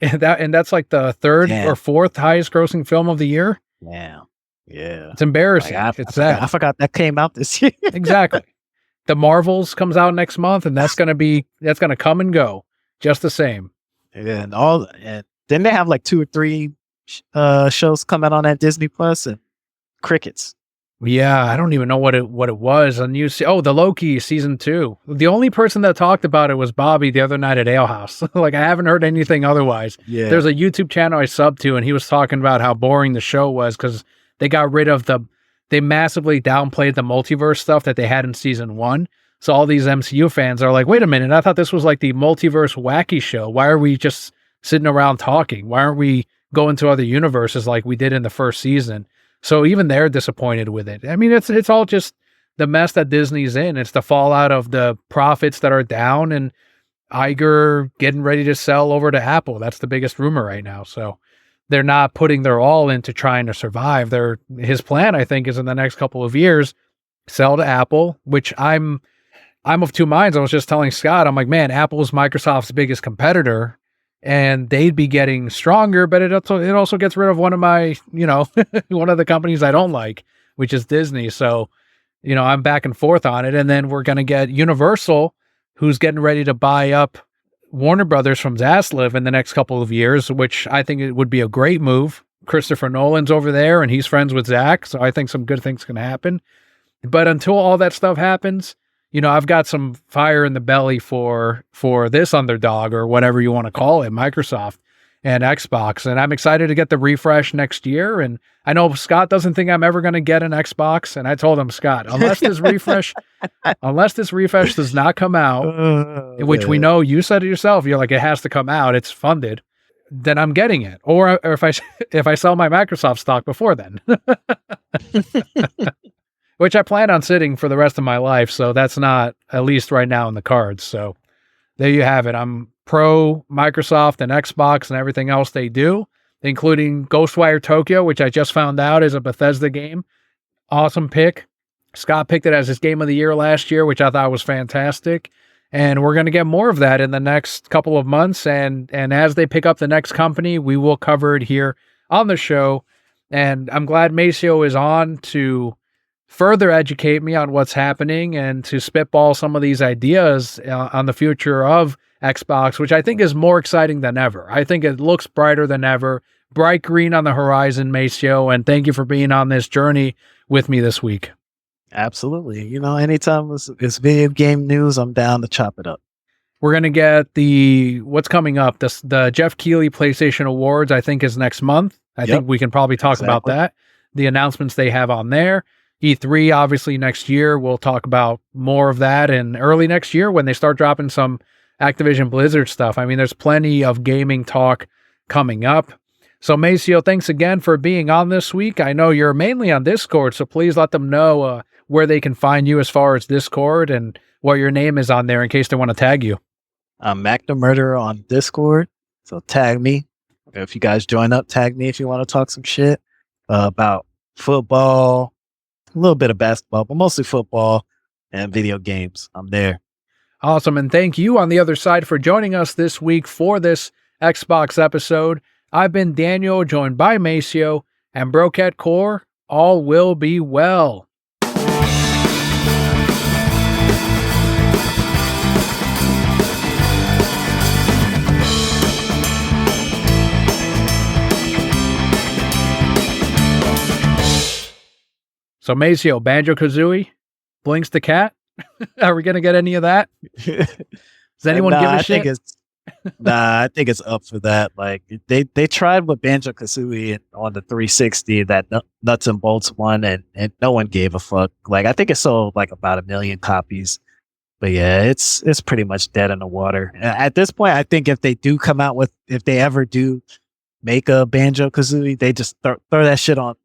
And that's like the 3rd or 4th highest grossing film of the year. Yeah. Yeah. It's embarrassing. It's sad. I forgot that came out this year. Exactly. The Marvels comes out next month, and that's gonna come and go just the same. Yeah, and then they have like 2 or 3 shows coming on at Disney Plus and crickets. Yeah, I don't even know what it was. And you see, the Loki season 2. The only person that talked about it was Bobby the other night at Ale House. Like, I haven't heard anything otherwise. Yeah. There's a YouTube channel I sub to, and he was talking about how boring the show was because they got rid of they massively downplayed the multiverse stuff that they had in season 1. So all these MCU fans are like, wait a minute, I thought this was like the multiverse wacky show. Why are we just sitting around talking? Why aren't we going to other universes like we did in the first season? So even they're disappointed with it. I mean, it's all just the mess that Disney's in. It's the fallout of the profits that are down and Iger getting ready to sell over to Apple. That's the biggest rumor right now. So they're not putting their all into trying to survive. His plan, I think, is in the next couple of years, sell to Apple, which I'm of two minds. I was just telling Scott, I'm like, man, Apple's Microsoft's biggest competitor, and they'd be getting stronger, but it also gets rid of one of my, one of the companies I don't like, which is Disney. So, I'm back and forth on it. And then we're going to get Universal, who's getting ready to buy up Warner Brothers from Zaslav in the next couple of years, which I think it would be a great move. Christopher Nolan's over there and he's friends with Zach. So I think some good things can happen. But until all that stuff happens, I've got some fire in the belly for this underdog or whatever you want to call it, Microsoft and Xbox. And I'm excited to get the refresh next year. And I know Scott doesn't think I'm ever going to get an Xbox. And I told him, Scott, unless this refresh does not come out, which we know you said it yourself, you're like, it has to come out. It's funded. Then I'm getting it. Or if I sell my Microsoft stock before then. Which I plan on sitting for the rest of my life, so that's not, at least right now, in the cards. So there you have it. I'm pro Microsoft and Xbox and everything else they do, including Ghostwire Tokyo, which I just found out is a Bethesda game. Awesome pick. Scott picked it as his game of the year last year, which I thought was fantastic. And we're going to get more of that in the next couple of months. And as they pick up the next company, we will cover it here on the show. And I'm glad Macio is on to further educate me on what's happening and to spitball some of these ideas on the future of Xbox, which I think is more exciting than ever. I think it looks brighter than ever. Bright green on the horizon, Macio, and thank you for being on this journey with me this week. Absolutely. Anytime it's video game news, I'm down to chop it up. We're going to get what's coming up. The Jeff Keighley PlayStation Awards, I think, is next month. I think we can probably talk about that. The announcements they have on there. E3, obviously, next year. We'll talk about more of that. And early next year, when they start dropping some Activision Blizzard stuff. I mean, there's plenty of gaming talk coming up. So, Macio, thanks again for being on this week. I know you're mainly on Discord, so please let them know where they can find you as far as Discord and what your name is on there in case they want to tag you. I'm Mac the Murderer on Discord, so tag me. If you guys join up, tag me if you want to talk some shit about football, a little bit of basketball, but mostly football and video games. I'm there. Awesome. And thank you on the other side for joining us this week for this Xbox episode. I've been Daniel, joined by Macio, and Brocat Core. All will be well. So Macio, Banjo Kazooie, Blinks the Cat. Are we gonna get any of that? Does anyone give a shit? I think it's up for that. Like they tried with Banjo Kazooie on the 360, that nuts and bolts one, and no one gave a fuck. Like I think it sold like about 1 million copies, but yeah, it's pretty much dead in the water at this point. I think if they ever do make a Banjo Kazooie, they just throw that shit on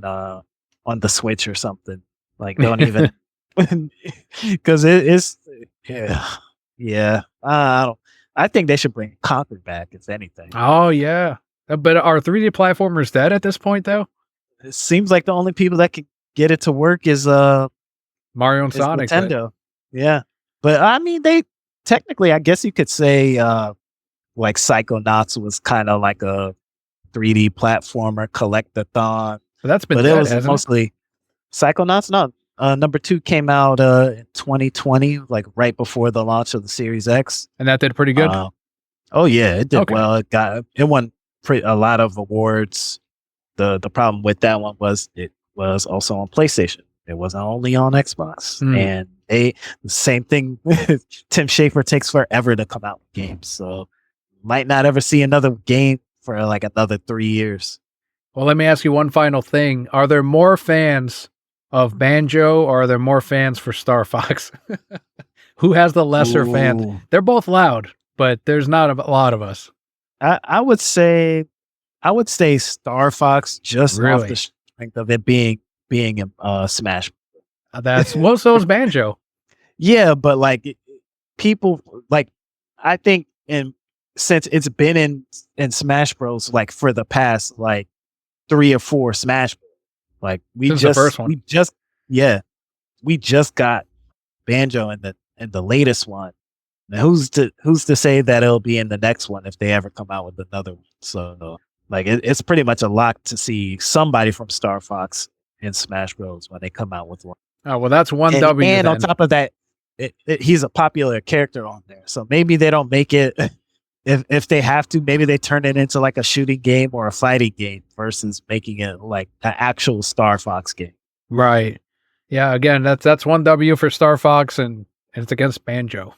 the Switch or something. Like don't even because it's I think they should bring Conquer back, if anything. Oh yeah, but are 3D platformers dead at this point though? It seems like the only people that can get it to work is Mario and Sonic. Nintendo. Yeah, but I mean, they technically, I guess you could say, like Psychonauts was kind of like a 3D platformer collectathon. But it was mostly Psychonauts. No, number 2 came out in 2020, like right before the launch of the Series X, and that did pretty good. Oh yeah, it did well. It won a lot of awards. The problem with that one was it was also on PlayStation. It wasn't only on Xbox, and the same thing. Tim Schafer takes forever to come out with games, so might not ever see another game for like another 3 years. Well, let me ask you one final thing: are there more fans of Banjo, or are there more fans for Star Fox? Who has the lesser fans? They're both loud, but there's not a lot of us. I would say Star Fox, just off the strength of it being in Smash. That's so is Banjo. Yeah, but like people, like I think since it's been in Smash Bros. Like for the past like 3 or 4 Smash Bros. Like the first one. We just got Banjo in the latest one. Now who's to say that it'll be in the next one if they ever come out with another one? So like it's pretty much a lock to see somebody from Star Fox in Smash Bros. When they come out with one. Oh well, that's one W. And on top of that, he's a popular character on there. So maybe they don't make it. If they have to, maybe they turn it into like a shooting game or a fighting game versus making it like an actual Star Fox game. Right. Yeah. Again, that's one W for Star Fox, and it's against Banjo.